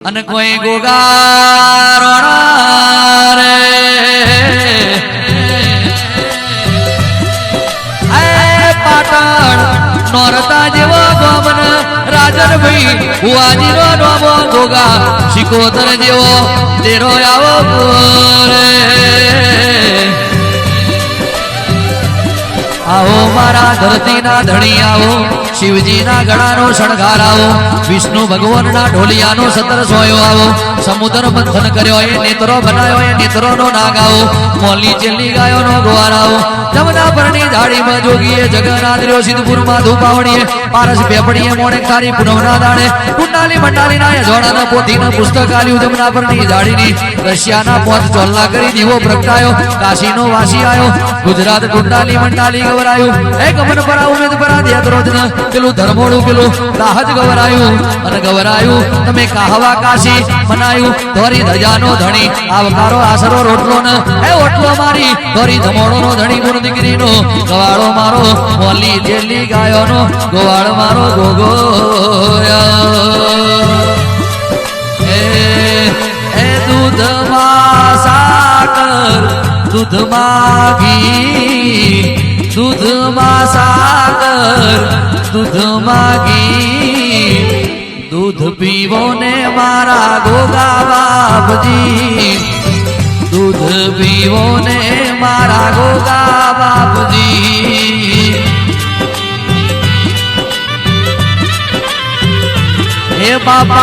અને કોઈ ગોગારોણા રે પાટણ નોરતા જેવો ગોમન રાજનભાઈ ભુવાજીનો નોમો ગોગા શિકોતર જેવો તેરો આવો રે आओ मारा धरती ना धणी आओ शिवजी ना गणा नो शणगार आओ विष्णु भगवान ना ढोलिया नो सतर सोयो आओ समुद्र मंथन कर्यो ए नेत्रो बनायो ए नेत्रो नो नाग आओ मोली चेली गायो नो ग्वार आओ जमुना परनी झाड़ी में जोगीए जगन्नाथ रो सिद्धपुर में धूपावणीए पारस पेपड़ीए मोणे खारी पुनवना दाणे कुंडाली मंडाली ना जोड़ा ना पोथी ना पुस्तक आल्यू जमुना परनी झाड़ी नी रशिया ना पोत चोलना करी दीवो प्रगटायो काशी नो वासी आयो गुजरात कुंडाली मंडाली गवरायु ए गमन परा उमेद परा दिया रोजन पेलू धर्मोड़ू पेलू दाहज गवरायु अन गवरायु तमे कहवा काशी मनायु धोरी धजानो धणी आवकारो आसरो रोटलो न ए ओटलो मारी धोरी धमोड़ो नो धणी गुण दिकरी नो गवाड़ो मारो मोली जेली गायो नो गोवाड़ मारो गोगो ए दूध मा साकर दूध मा घी दूध मा साकर दूध मागी दूध पीवो ने मारा गोगा बापजी दूध पीवो ने मारा गोगा बापजी हे बाबा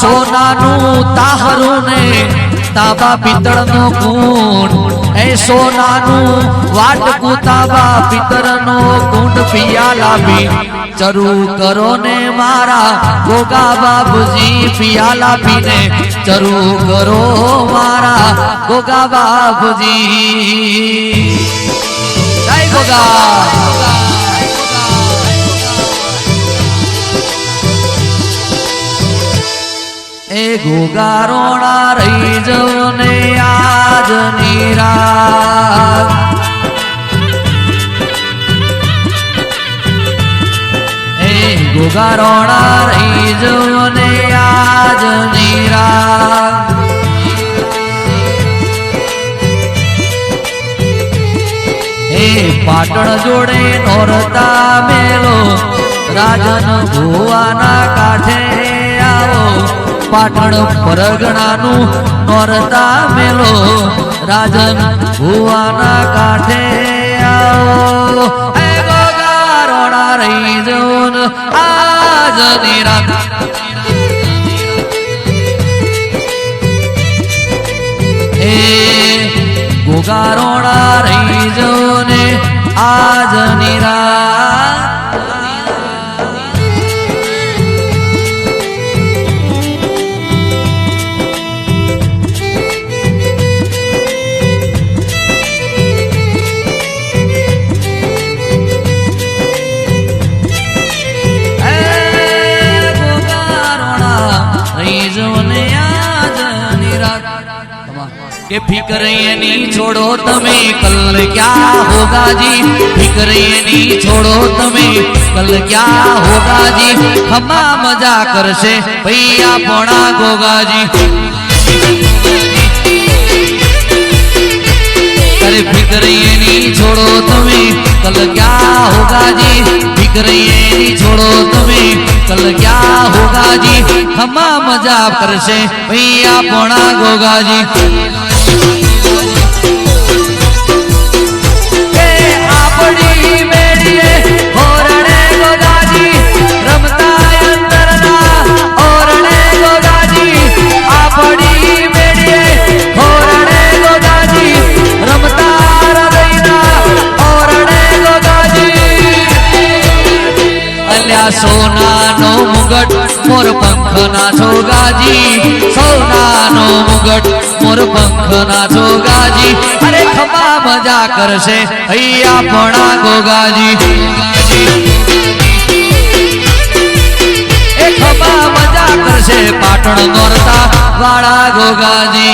सोना नु ताहरू ने ताबा पितळ नो कूंड ए सोना नु वाटकू ताबा पितर नो कूंड पियाला पी चरू करो ने मारा गोगा बाबूजी पियाला पीने चरू करो मारा गोगा बाबूजी जय गोगा ए गोगा रोणा रही जो ने आज निराग ए गोगा रोणा रही जो ने आज निराग ए पाटण जोड़े नोरता मेलो राजन भुवाना काठे आओ पाटण परगणानु नोरता मेलो राजन भुवाना काठे आओ ए गोगा रोणा रही जोन आज निराग ए गोगा रोणा रही जोने आज निराग के फिक्र ये नहीं छोड़ो तमे कल क्या होगा जी फिक्र ये नहीं छोड़ो तमे कल क्या होगा जी हमा मजा कर से भैया पोणा गोगा जी अरे फिक्र ये नहीं छोड़ो तमे कल क्या होगा जी फिक्र ये नहीं छोड़ो तमे कल क्या होगा जी हमा मजा कर से भैया पोणा गोगा जी सोना नो मुगट मोर पंख ना छोगाजी सोना नो मुगट मोर पंख ना छोगाजी अरे खमा मजा करशे हैया पोणा गोगाजी ए खमा मजा करशे पाटण नोरता वाला गोगाजी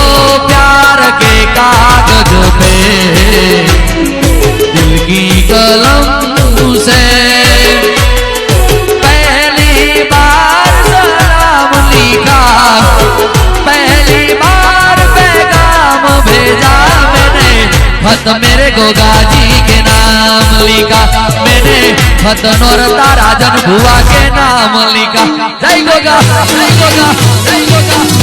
ओ प्यार के कागज पे दिल की कलम से पहली बार खत मेरे गोगा जी के नाम लिखा मैंने खत नौरता राजन भुआ के नाम लिखा जय गोगा जय गोगा जय गोगा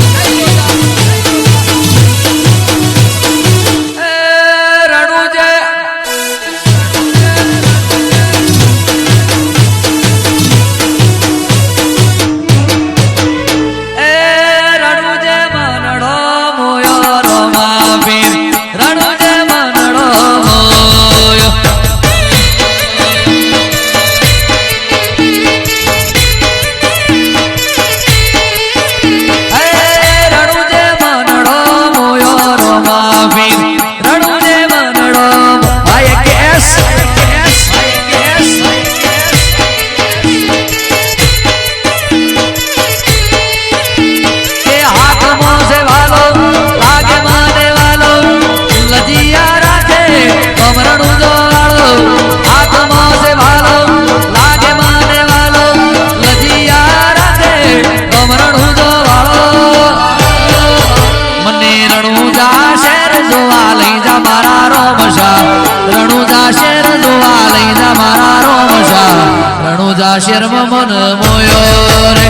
શેર મન મોયો રે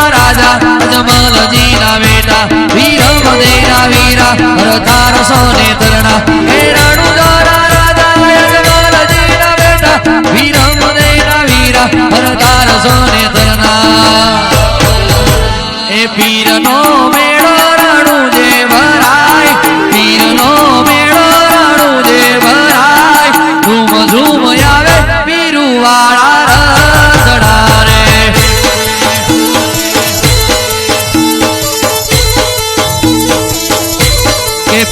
રાજા અજમલજી ના બેટા વીરમ દેના વીરા હરતાર સોને તરણા હે રણુજોરા રાજા અજમલજી ના બેટા વીરમ દેના વીરા હરતાર સોને તરણા એ પીરનો મેળો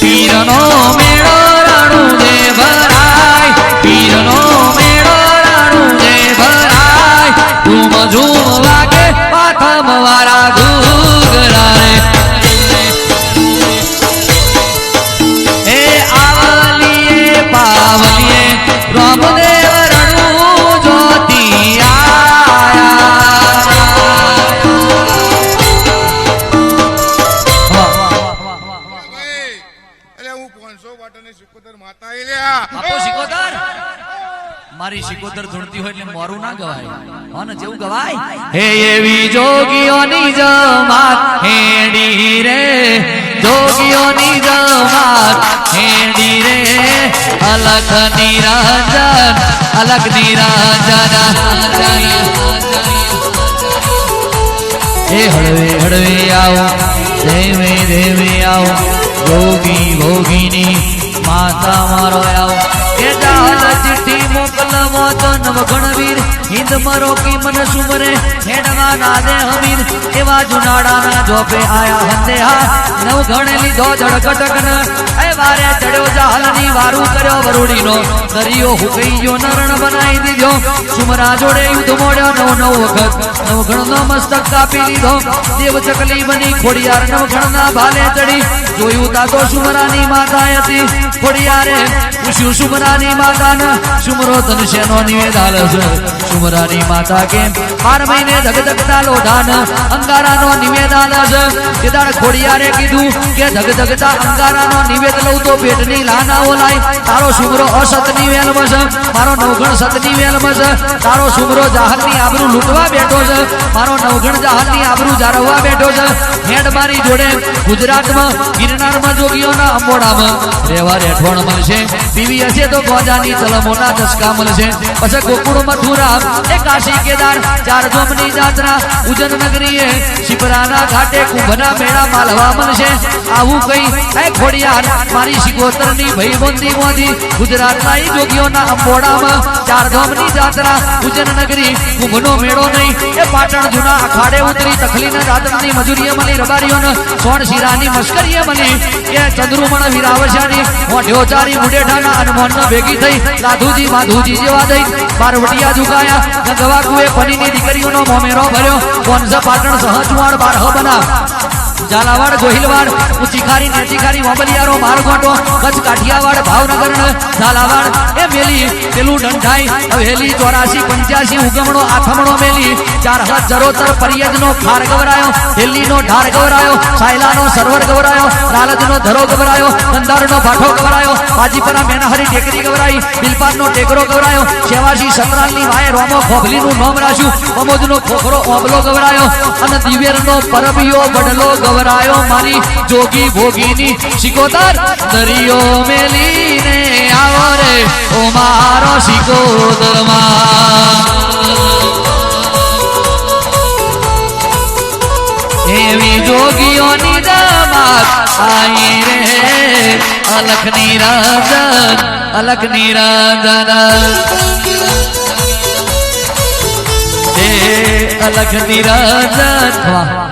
પીરનો મેળો રાણું જે ભરાય પીરનો મેળો રાણું જે ભરાય ઝૂમ ઝૂમ વાગે પાથમ વાળા ઘૂઘરા રે એ આવલીએ પાવલીએ રામદેવ રણું જ્યોતિ મારી શિકોતર ધૂણતી હોય એટલે મોરું ના ગવાય અને જેવું ગવાય હે એવી જોગીઓની જમાત હેડી રે જોગીઓની જમાત હેડી રે અલખ નિરંજન અલખ નિરંજન હે હળવે હળવે આવો દેવે દેવે આવો જોગી ભોગીની માતા મારો આવો કે જાલ ચિઠ્ઠી મોકલવો તો નવગણવીર હિંદ મરો કી મન સુમરે હેડવા ના દે હમીર એવા જુનાડાના જોપે આયા હંદેહા નવગણ લીધો જડકટકન એ વારે ચડ્યો જાહલની વારું કર્યો વરુડીનો દરિયો હુકઈ ગયો નરણ બનાવી દીધો સુમરા જોડે યુદ્ધ મોડ્યો નવ વખત નવગણનો મસ્તક કાપી લીધો દેવ ચકલી બની ખોડિયાર નવગણના ભાલે ચડી જોયું તા તો સુમરાની માતા હતી ખોડિયારે પૂછ્યું સુમરાની માતાને સુમરો તનશેનો નિવેદાલ છે સુમરાની માતા કે 12 મહિને ધગધગતા લોઢાન અંગારાનો નિવેદાલ છે કેદાર ખોડિયારે કીધું કે ધગધગતા અંગારાનો નિવેદ લઉં તો પેટની લાનાઓ લાય તારો સુમરો અસતની વેલમાં છે મારો નવગણ સતની વેલમાં છે તારો સુમરો જાહલની આબરૂ લૂંટવા બેઠો છે મારો નવગણ જાહલની આબરૂ જાળવવા બેઠો છે હેડ મારી જોડે ગુજરાતમાં ગિરનારમાં જોગીઓના અંબોડામાં રેવા રેઠવણ મળશે પીવી હશે તો ગોજાની તલમોના દસકા મળશે પછી ગોકુળ મથુરા એ કાશી કેદાર ચાર જોમની જાત્રા ઉજન નગરીએ શિપરાના ઘાટે કુંભના મેળા માલવા મળશે આવું કઈ એ ખોડિયાર મારી શિકોતરની ભઈબંધી મોદી ગુજરાતના ઈ જોગીઓના અંબોડામાં ચાર ધામની જાત્રા ઉજન નગરી કુંભનો મેળો નહીં એ પાટણ જૂના અખાડે ઉતરી તખલીના દાદરની મજૂરીએ મળી રબારીઓને સોણ શીરાની મસ્કરીએ મળી કે ચંદ્રુમણ વીરાવશાની મોઢ્યોચારી મુડેઠાના અનમોન ભેગી થઈ લાધુજી માધુજી જેવા દઈ બારવટિયા ઝુકાયા ગવા કુએ પનીની દીકરીઓનો મોમેરો ભર્યો કોનસ પાટણ સહજવાડ બારહ બના ઝાલાવાડ ગોહિલવાડ ઉચીખારી નેચીખારી મોબલિયારો મારગોટો કચ્છ કાઠિયાવાડ ભાવનગર ઝાલાવાડ એ મેલી પેલું ડંઠાઈ થાય હવેલી 84-85 ઉગમણો આથમણો મેલી 4 હાથ જરોતર પરિયજનો ખાર ગવરાયો હેલીનો ઢાર ગવરાયો સાયલાનો સરોવર ગવરાયો રાલજનો ધરો ગવરાયો કંધારનો ભાઠો ગવરાયો બાજીપરા મેનાહરી ટેકરી ગવરાઈ બિલપાતનો ટેકરો ગવરાયો સેવાસી સતરાલની વાય રોમો ખોભલીનું નામ રાખ્યું કમોદનો ખોખરો ઓબલો ગવરાયો અને દિવેરનો પરબિયો બડલો ગવરાયો મારી જોગી ભોગીની સિકોતર દરિયો મેલીને આવો રે ઓ મારો સિકોતરમાં એવી જોગીઓની દમાત આઈ રે અલખ નિરંજન હે અલખ નિરંજન વાહ